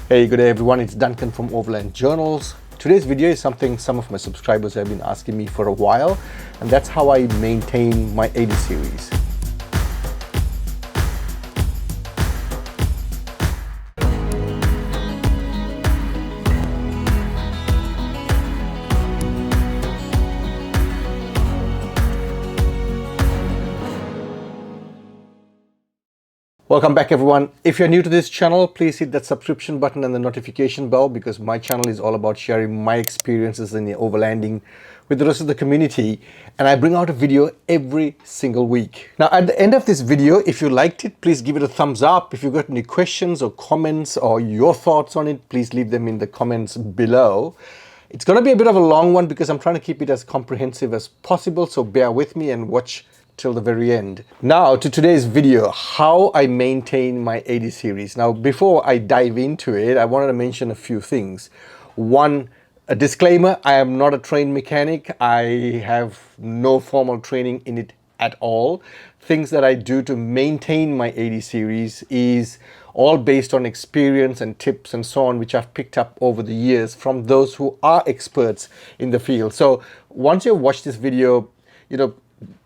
Hey, good day everyone, it's Duncan from Overland Journals. Today's video is something some of my subscribers have been asking me for a while, and that's how I maintain my 80 series. Welcome back everyone. If you're new to this channel, please hit that subscription button and the notification bell, because my channel is all about sharing my experiences in the overlanding with the rest of the community, and I bring out a video every single week. Now at the end of this video, if you liked it, please give it a thumbs up. If you've got any questions or comments or your thoughts on it, please leave them in the comments below. It's going to be a bit of a long one because I'm trying to keep it as comprehensive as possible, so bear with me and watch till the very end. Now to today's video, how I maintain my 80 series. Now before I dive into it, I wanted to mention a few things. One, a disclaimer, I am not a trained mechanic. I have no formal training in it at all. Things that I do to maintain my 80 series is all based on experience and tips and so on, which I've picked up over the years from those who are experts in the field. So once you watch this video,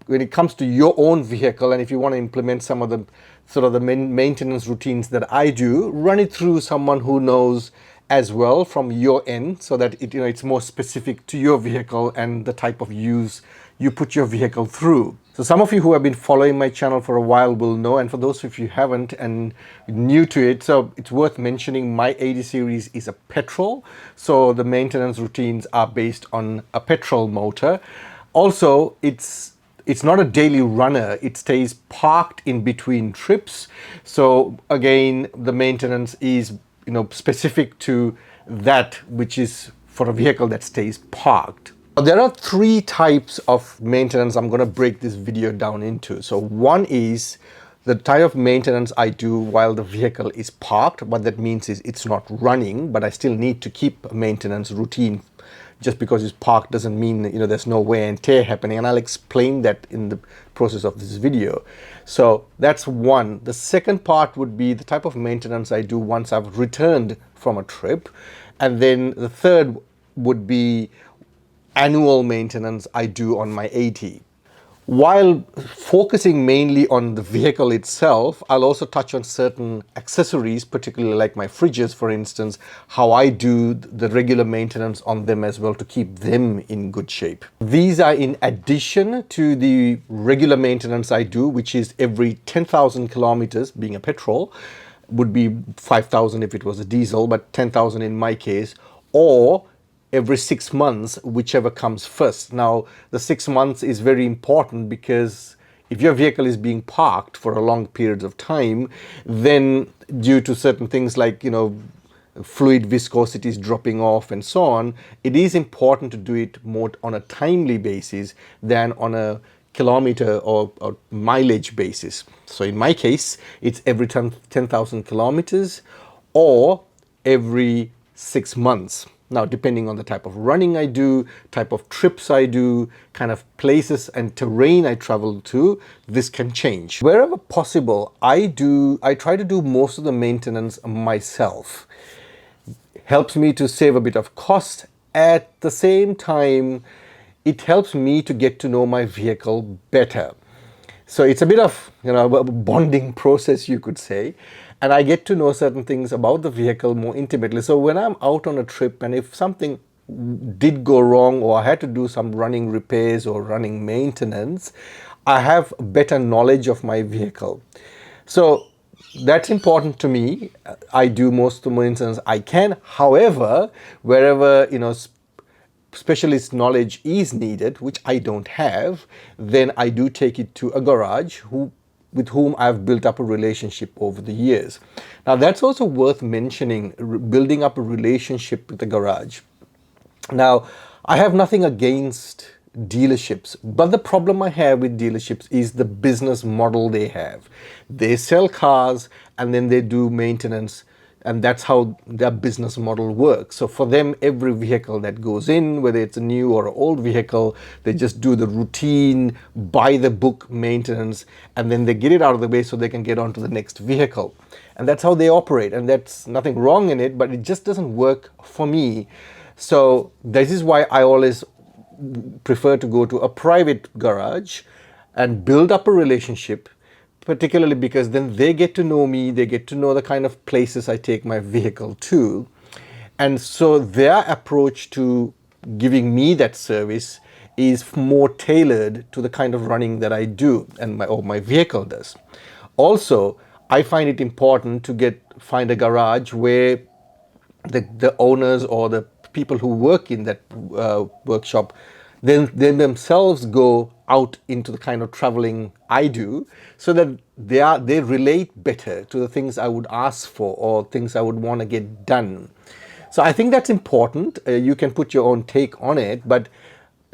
when it comes to your own vehicle, and if you want to implement some of the sort of the maintenance routines that I do, run it through someone who knows as well from your end, so that it's more specific to your vehicle and the type of use you put your vehicle through. So some of you who have been following my channel for a while will know, and for those of you who haven't and new to it, so it's worth mentioning my 80 series is a petrol, so the maintenance routines are based on a petrol motor. Also, it's not a daily runner. It stays parked in between trips. So again, the maintenance is specific to that, which is for a vehicle that stays parked. There are three types of maintenance I'm going to break this video down into. So one is the type of maintenance I do while the vehicle is parked. What that means is it's not running, but I still need to keep a maintenance routine. Just because it's parked doesn't mean there's no wear and tear happening, and I'll explain that in the process of this video. So that's one. The second part would be the type of maintenance I do once I've returned from a trip, and then the third would be annual maintenance I do on my 80. While focusing mainly on the vehicle itself, I'll also touch on certain accessories, particularly like my fridges, for instance, how I do the regular maintenance on them as well to keep them in good shape. These are in addition to the regular maintenance I do, which is every 10,000 kilometers, being a petrol, would be 5,000 if it was a diesel, but 10,000 in my case, or every 6 months, whichever comes first. Now, the 6 months is very important because if your vehicle is being parked for a long period of time, then due to certain things like, fluid viscosity is dropping off and so on, it is important to do it more on a timely basis than on a kilometer or mileage basis. So in my case, it's every 10,000 kilometers or every 6 months. Now, depending on the type of running I do, type of trips I do, kind of places and terrain I travel to, this can change. Wherever possible, I try to do most of the maintenance myself. Helps me to save a bit of cost. At the same time, it helps me to get to know my vehicle better. So it's a bit of a bonding process, you could say. And I get to know certain things about the vehicle more intimately. So when I'm out on a trip and if something did go wrong or I had to do some running repairs or running maintenance, I have better knowledge of my vehicle. So that's important to me. I do most of the maintenance I can. However, wherever specialist knowledge is needed, which I don't have, then I do take it to a garage with whom I've built up a relationship over the years. Now that's also worth mentioning, building up a relationship with the garage. Now, I have nothing against dealerships, but the problem I have with dealerships is the business model they have. They sell cars and then they do maintenance and that's how their business model works. So for them, every vehicle that goes in, whether it's a new or an old vehicle, they just do the routine, by the book maintenance, and then they get it out of the way so they can get on to the next vehicle. And that's how they operate, and that's nothing wrong in it, but it just doesn't work for me. So this is why I always prefer to go to a private garage and build up a relationship, particularly because then they get to know me, they get to know the kind of places I take my vehicle to. And so their approach to giving me that service is more tailored to the kind of running that I do and my vehicle does. Also, I find it important to find a garage where the owners or the people who work in that workshop then themselves go out into the kind of traveling I do, so that they relate better to the things I would ask for or things I would want to get done. So I think that's important. You can put your own take on it, but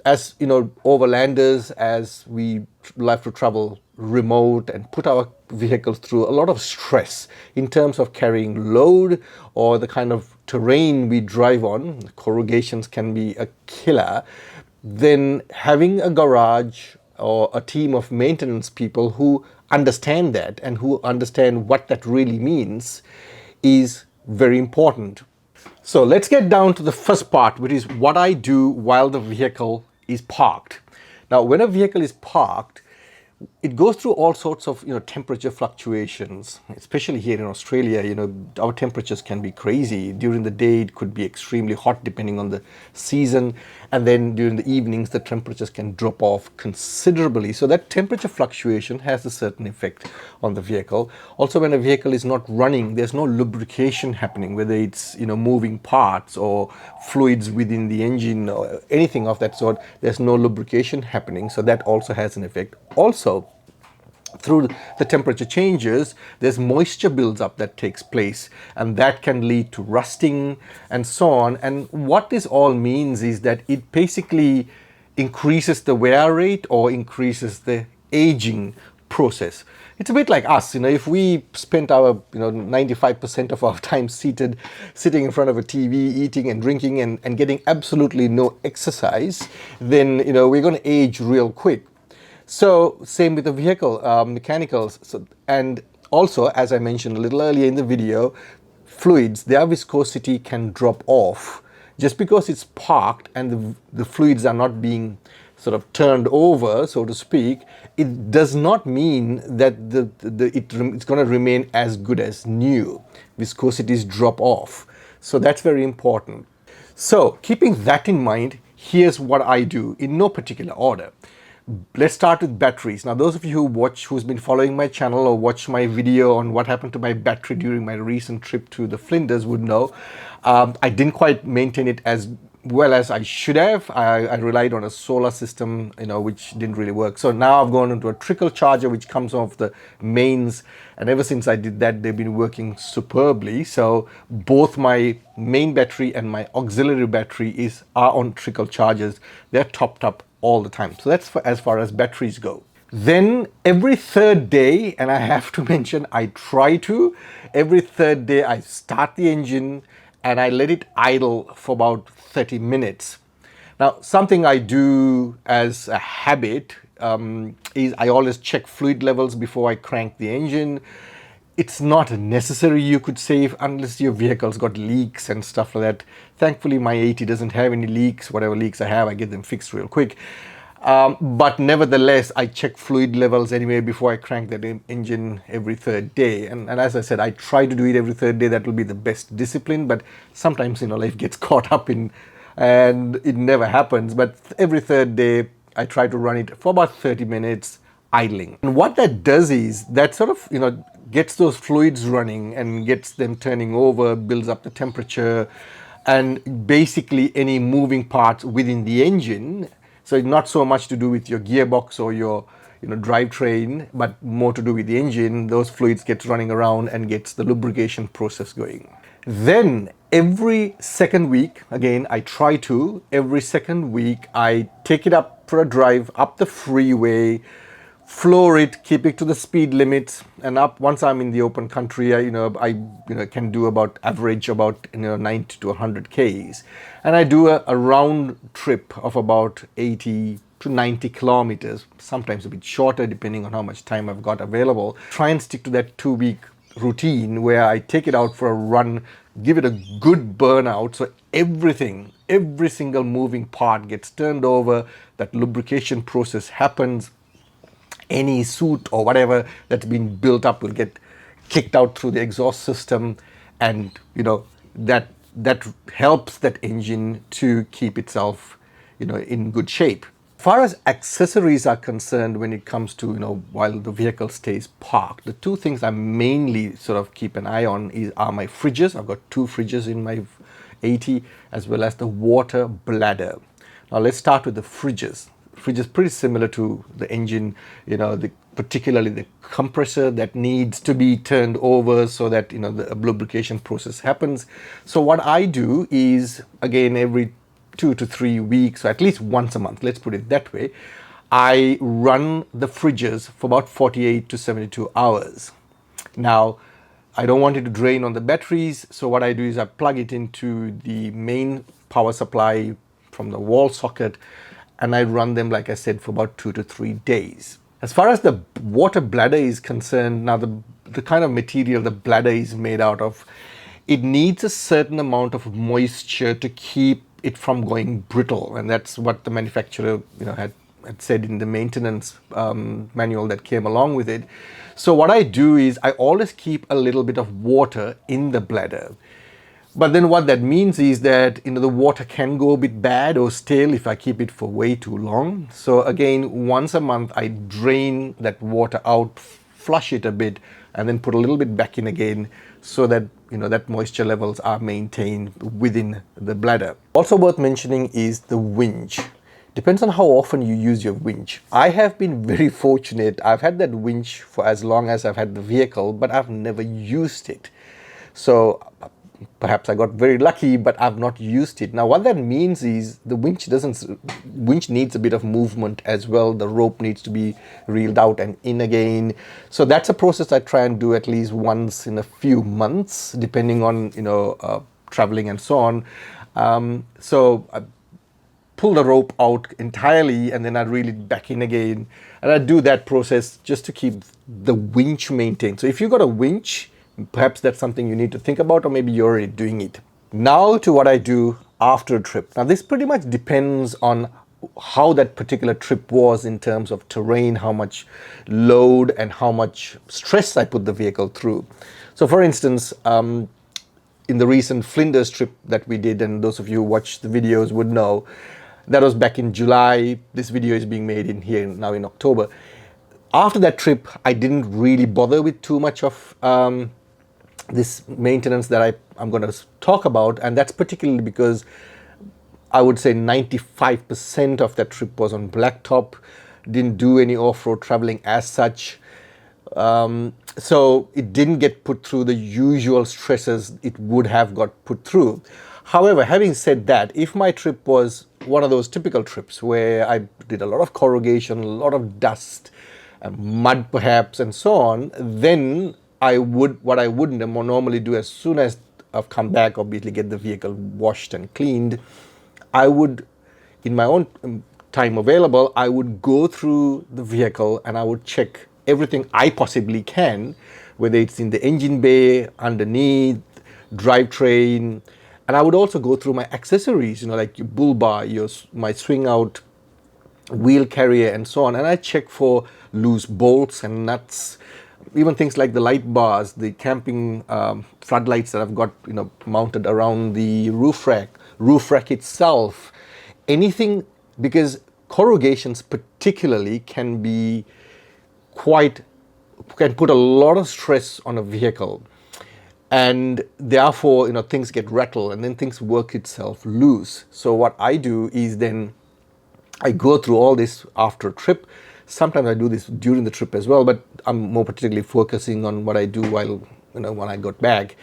as you know, overlanders, as we like to travel remote and put our vehicles through a lot of stress in terms of carrying load or the kind of terrain we drive on, corrugations can be a killer, then having a garage or a team of maintenance people who understand that and who understand what that really means is very important. So let's get down to the first part, which is what I do while the vehicle is parked. Now, when a vehicle is parked, it goes through all sorts of temperature fluctuations, especially here in Australia. Our temperatures can be crazy. During the day it could be extremely hot depending on the season, and then during the evenings the temperatures can drop off considerably. So that temperature fluctuation has a certain effect on the vehicle. Also, when a vehicle is not running, there's no lubrication happening, whether it's moving parts or fluids within the engine or anything of that sort. There's no lubrication happening, so that also has an effect. Also, through the temperature changes, there's moisture builds up that takes place, and that can lead to rusting and so on. And what this all means is that it basically increases the wear rate or increases the aging process. It's a bit like us, if we spent our 95% of our time sitting in front of a TV, eating and drinking and getting absolutely no exercise, then we're going to age real quick. So same with the vehicle mechanicals. And also, as I mentioned a little earlier in the video, fluids, their viscosity can drop off just because it's parked and the fluids are not being sort of turned over, so to speak. It does not mean that it's going to remain as good as new. Viscosities drop off. So that's very important. So keeping that in mind, here's what I do in no particular order. Let's start with batteries. Now, those of you who's been following my channel or watched my video on what happened to my battery during my recent trip to the Flinders would know I didn't quite maintain it as well as I should have. I relied on a solar system, which didn't really work. So now I've gone into a trickle charger, which comes off the mains. And ever since I did that, they've been working superbly. So both my main battery and my auxiliary battery are on trickle chargers. They're topped up all the time. So that's as far as batteries go. Then every third day, and I have to mention, every third day I start the engine and I let it idle for about 30 minutes. Now, something I do as a habit is I always check fluid levels before I crank the engine. It's not necessary, you could say, unless your vehicle's got leaks and stuff like that. Thankfully, my 80 doesn't have any leaks. Whatever leaks I have, I get them fixed real quick. But nevertheless, I check fluid levels anyway before I crank that engine every third day. And as I said, I try to do it every third day. That will be the best discipline. But sometimes, life gets caught up in, and it never happens. But every third day, I try to run it for about 30 minutes idling. And what that does is that sort of, gets those fluids running and gets them turning over, builds up the temperature, and basically any moving parts within the engine. So not so much to do with your gearbox or your drivetrain, but more to do with the engine. Those fluids get running around and gets the lubrication process going. Then every second week, again, every second week, I take it up for a drive up the freeway floor it, keep it to the speed limits, and up. Once I'm in the open country, I can do about average about 90 to 100 k's, and I do a round trip of about 80 to 90 kilometers, sometimes a bit shorter depending on how much time I've got available. Try and stick to that 2 week routine where I take it out for a run, give it a good burnout, so every single moving part gets turned over, that lubrication process happens, any soot or whatever that's been built up will get kicked out through the exhaust system, and that helps that engine to keep itself in good shape. As far as accessories are concerned, when it comes to while the vehicle stays parked, the two things I mainly sort of keep an eye on are my fridges. I've got two fridges in my 80, as well as the water bladder. Now let's start with the fridges. Fridge is pretty similar to the engine, particularly the compressor that needs to be turned over so that the lubrication process happens. So what I do is, again, every 2 to 3 weeks, or at least once a month, let's put it that way, I run the fridges for about 48 to 72 hours. Now, I don't want it to drain on the batteries, so what I do is I plug it into the main power supply from the wall socket, and I run them, like I said, for about 2 to 3 days. As far as the water bladder is concerned, now the kind of material the bladder is made out of, it needs a certain amount of moisture to keep it from going brittle, and that's what the manufacturer had said in the maintenance manual that came along with it. So what I do is I always keep a little bit of water in the bladder. But then what that means is that the water can go a bit bad or stale if I keep it for way too long. So again, once a month I drain that water out, flush it a bit, and then put a little bit back in again, so that that moisture levels are maintained within the bladder. Also worth mentioning is the winch. Depends on how often you use your winch. I have been very fortunate. I've had that winch for as long as I've had the vehicle, but I've never used it. So perhaps I got very lucky, but I've not used it. Now what that means is the winch needs a bit of movement as well. The rope needs to be reeled out and in again. So that's a process I try and do at least once in a few months, depending on traveling and so on. So I pull the rope out entirely, and then I reel it back in again, and I do that process just to keep the winch maintained. So if you've got a winch, perhaps that's something you need to think about, or maybe you're already doing it. Now to what I do after a trip. Now this pretty much depends on how that particular trip was in terms of terrain, how much load and how much stress I put the vehicle through. So for instance, in the recent Flinders trip that we did, and those of you who watch the videos would know, that was back in July. This video is being made here now in October. After that trip, I didn't really bother with too much of this maintenance that I'm going to talk about, and that's particularly because I would say 95% of that trip was on blacktop. Didn't do any off-road traveling as such, so it didn't get put through the usual stresses it would have got put through. However, having said that, if my trip was one of those typical trips where I did a lot of corrugation, a lot of dust, mud perhaps, and so on, then what I wouldn't normally do, as soon as I've come back, obviously get the vehicle washed and cleaned, I would, in my own time available, I would go through the vehicle and I would check everything I possibly can, whether it's in the engine bay, underneath, drivetrain, and I would also go through my accessories, like your bull bar, my swing out wheel carrier, and so on, and I check for loose bolts and nuts. Even things like the light bars, the camping floodlights that I've got mounted around the roof rack itself, anything, because corrugations particularly can put a lot of stress on a vehicle, and therefore things get rattled and then things work itself loose. So what I do is then I go through all this after a trip. Sometimes I do this during the trip as well, but I'm more particularly focusing on what I do while, when I got back.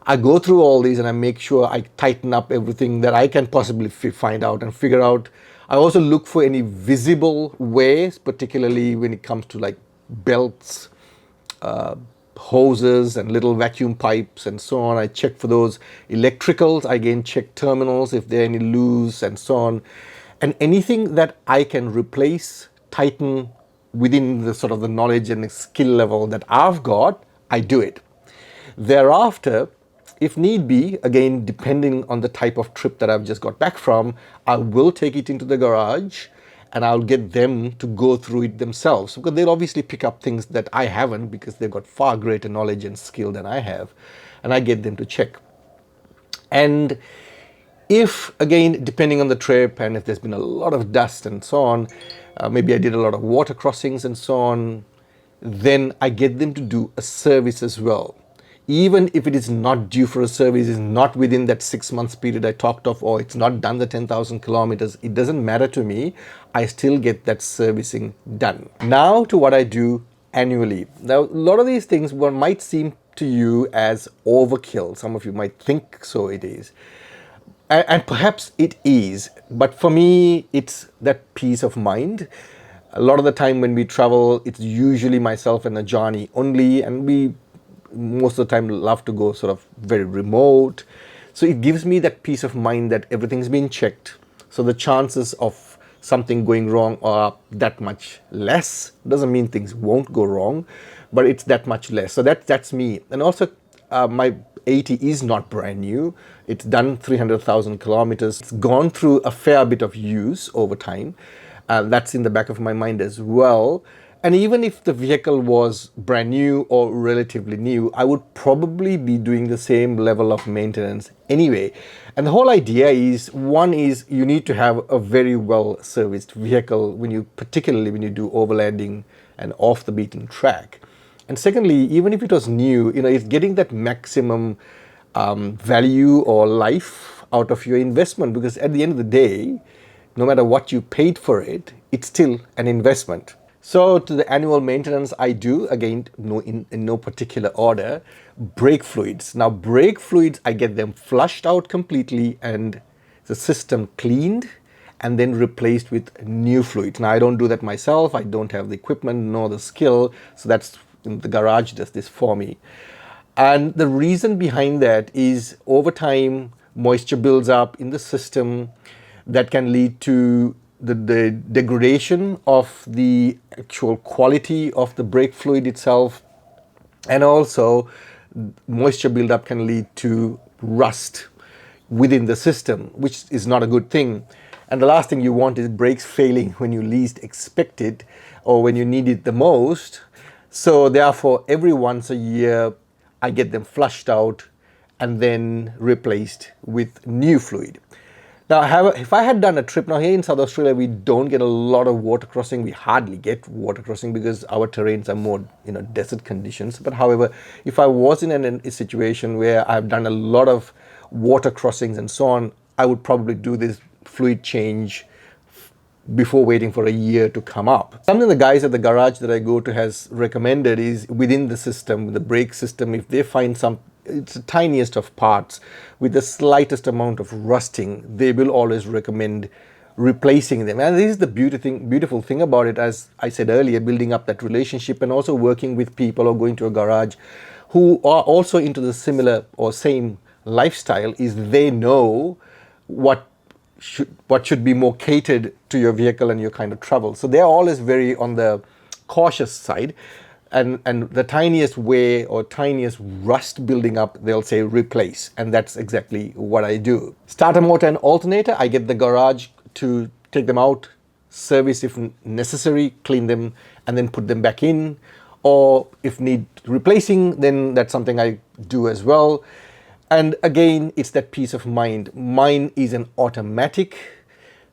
I go through all these and I make sure I tighten up everything that I can possibly find out and figure out. I also look for any visible ways, particularly when it comes to like belts, hoses and little vacuum pipes and so on. I check for those electricals. I again check terminals if there are any loose and so on. And anything that I can replace, tighten within the sort of the knowledge and skill level that I've got, I do it. Thereafter, if need be, again, depending on the type of trip that I've just got back from, I will take it into the garage and I'll get them to go through it themselves, because they'll obviously pick up things that I haven't, because they've got far greater knowledge and skill than I have, and I get them to check. And if, again, depending on the trip and if there's been a lot of dust and so on, maybe I did a lot of water crossings and so on, then I get them to do a service as well. Even if it is not due for a service, is not within that 6 months period I talked of, or it's not done the 10,000 kilometers, it doesn't matter to me. I still get that servicing done. Now to what I do annually. Now, a lot of these things might seem to you as overkill. Some of you might think so it is. And perhaps it is, but for me, it's that peace of mind. A lot of the time when we travel, it's usually myself and Ajani only, and we most of the time love to go sort of very remote. So it gives me that peace of mind that everything's been checked. So the chances of something going wrong are that much less. Doesn't mean things won't go wrong, but it's that much less. So that's me. And also my 80 is not brand new. It's done 300,000 kilometers. It's gone through a fair bit of use over time. That's in the back of my mind as well. And even if the vehicle was brand new or relatively new, I would probably be doing the same level of maintenance anyway. And the whole idea is, one is you need to have a very well serviced vehicle particularly when you do overlanding and off the beaten track. And secondly, even if it was new, it's getting that maximum value or life out of your investment, because at the end of the day, no matter what you paid for it, it's still an investment. So to the annual maintenance, I do, again, in no particular order, brake fluids. Now, brake fluids, I get them flushed out completely and the system cleaned and then replaced with new fluids. Now, I don't do that myself. I don't have the equipment nor the skill. So that's the garage does this for me. And the reason behind that is, over time, moisture builds up in the system that can lead to the degradation of the actual quality of the brake fluid itself, and also moisture buildup can lead to rust within the system, which is not a good thing. And the last thing you want is brakes failing when you least expect it or when you need it the most. So therefore, every once a year, I get them flushed out and then replaced with new fluid. Now, if I had done a trip, now here in South Australia, we don't get a lot of water crossing. We hardly get water crossing because our terrains are more, desert conditions. But however, if I was in a situation where I've done a lot of water crossings and so on, I would probably do this fluid change before waiting for a year to come up. Something the guys at the garage that I go to has recommended is, within the system, the brake system, if they find it's the tiniest of parts with the slightest amount of rusting, they will always recommend replacing them. And this is the beautiful thing about it, as I said earlier, building up that relationship and also working with people or going to a garage who are also into the similar or same lifestyle, is they know what should be more catered to your vehicle and your kind of travel. So they're always very on the cautious side. And the tiniest way or tiniest rust building up, they'll say replace. And that's exactly what I do. Starter motor and alternator, I get the garage to take them out, service if necessary, clean them, and then put them back in. Or if need replacing, then that's something I do as well. And again, it's that peace of mind. Mine is an automatic.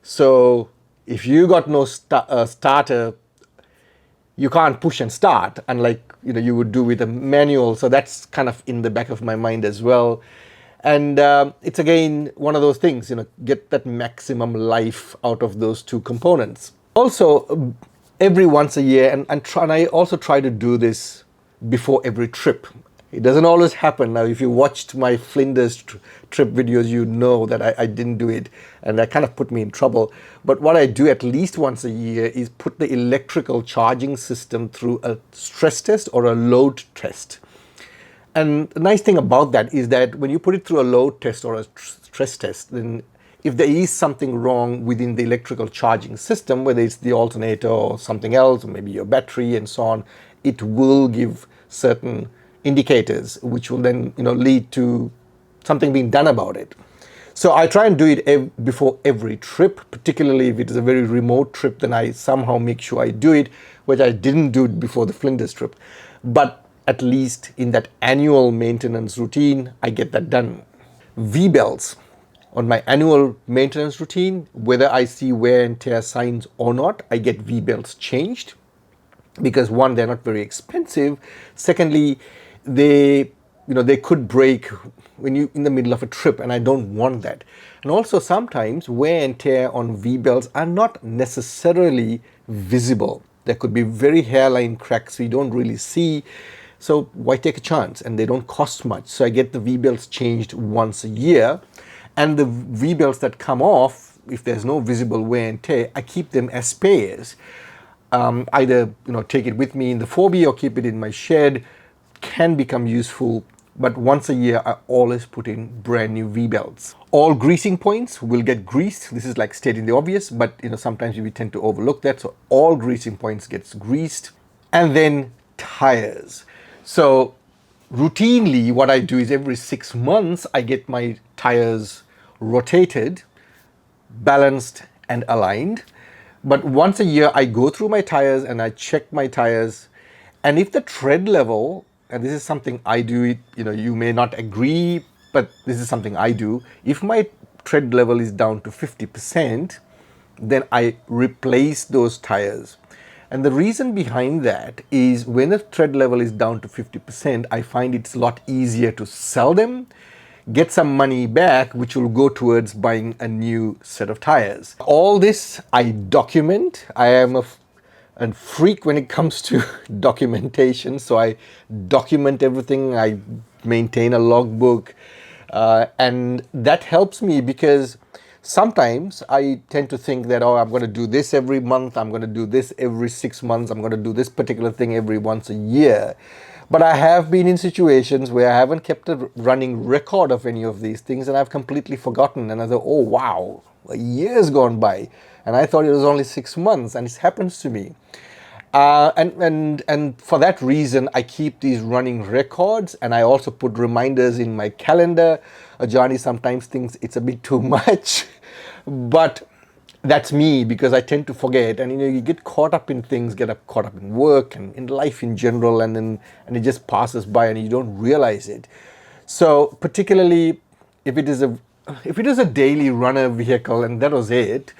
So if you got no starter, you can't push and start, unlike you would do with a manual. So that's kind of in the back of my mind as well. And it's again one of those things, get that maximum life out of those two components. Also, every once a year, and I also try to do this before every trip. It doesn't always happen. Now, if you watched my Flinders trip videos, you know that I didn't do it, and that kind of put me in trouble. But what I do at least once a year is put the electrical charging system through a stress test or a load test. And the nice thing about that is that when you put it through a load test or a stress test, then if there is something wrong within the electrical charging system, whether it's the alternator or something else, or maybe your battery and so on, it will give certain indicators which will then lead to something being done about it. So I try and do it before every trip, particularly if it is a very remote trip, then I somehow make sure I do it, which I didn't do it before the Flinders trip. But at least in that annual maintenance routine, I get that done. V-belts. On my annual maintenance routine, whether I see wear and tear signs or not, I get V-belts changed because one, they're not very expensive. Secondly, they could break when you in the middle of a trip, and I don't want that. And also sometimes wear and tear on V-belts are not necessarily visible. There could be very hairline cracks you don't really see. So why take a chance? And they don't cost much. So I get the V-belts changed once a year. And the V-belts that come off, if there's no visible wear and tear, I keep them as spares. Either take it with me in the 4B or keep it in my shed. Can become useful, but once a year I always put in brand new V-belts. All greasing points will get greased. This is like stating the obvious, but sometimes we tend to overlook that. So all greasing points gets greased. And then tires. So routinely what I do is every 6 months I get my tires rotated, balanced and aligned. But once a year I go through my tires and I check my tires, and if the tread level, and this is something I do, you may not agree, but this is something I do, if my tread level is down to 50%, then I replace those tires. And the reason behind that is when the tread level is down to 50%, I find it's a lot easier to sell them, get some money back, which will go towards buying a new set of tires. All this I document. I am a freak when it comes to documentation, so I document everything. I maintain a logbook, and that helps me because sometimes I tend to think that, I'm going to do this every month, I'm going to do this every 6 months, I'm going to do this particular thing every once a year. But I have been in situations where I haven't kept a running record of any of these things, and I've completely forgotten. And I thought, oh wow, a year's gone by, and I thought it was only 6 months, and it happens to me. And for that reason, I keep these running records, and I also put reminders in my calendar. Johnny sometimes thinks it's a bit too much, but that's me because I tend to forget, and you get caught up in things, caught up in work and in life in general, and it just passes by and you don't realize it. So particularly if it is a daily runner vehicle and that was it,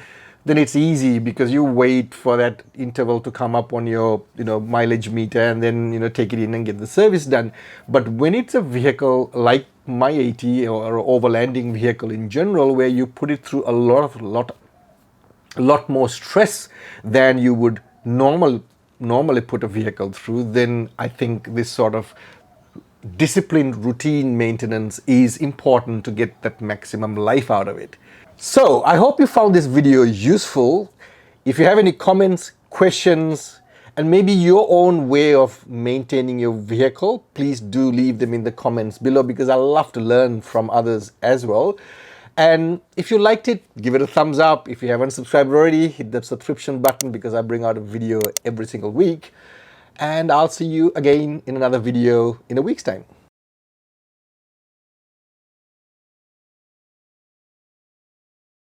then it's easy because you wait for that interval to come up on your mileage meter and then take it in and get the service done. But when it's a vehicle like my 80 or overlanding vehicle in general, where you put it through a lot more stress than you would normally put a vehicle through, then I think this sort of disciplined routine maintenance is important to get that maximum life out of it. So I hope you found this video useful. If you have any comments, questions, and maybe your own way of maintaining your vehicle, please do leave them in the comments below because I love to learn from others as well. And if you liked it, give it a thumbs up. If you haven't subscribed already, hit the subscription button because I bring out a video every single week. And I'll see you again in another video in a week's time.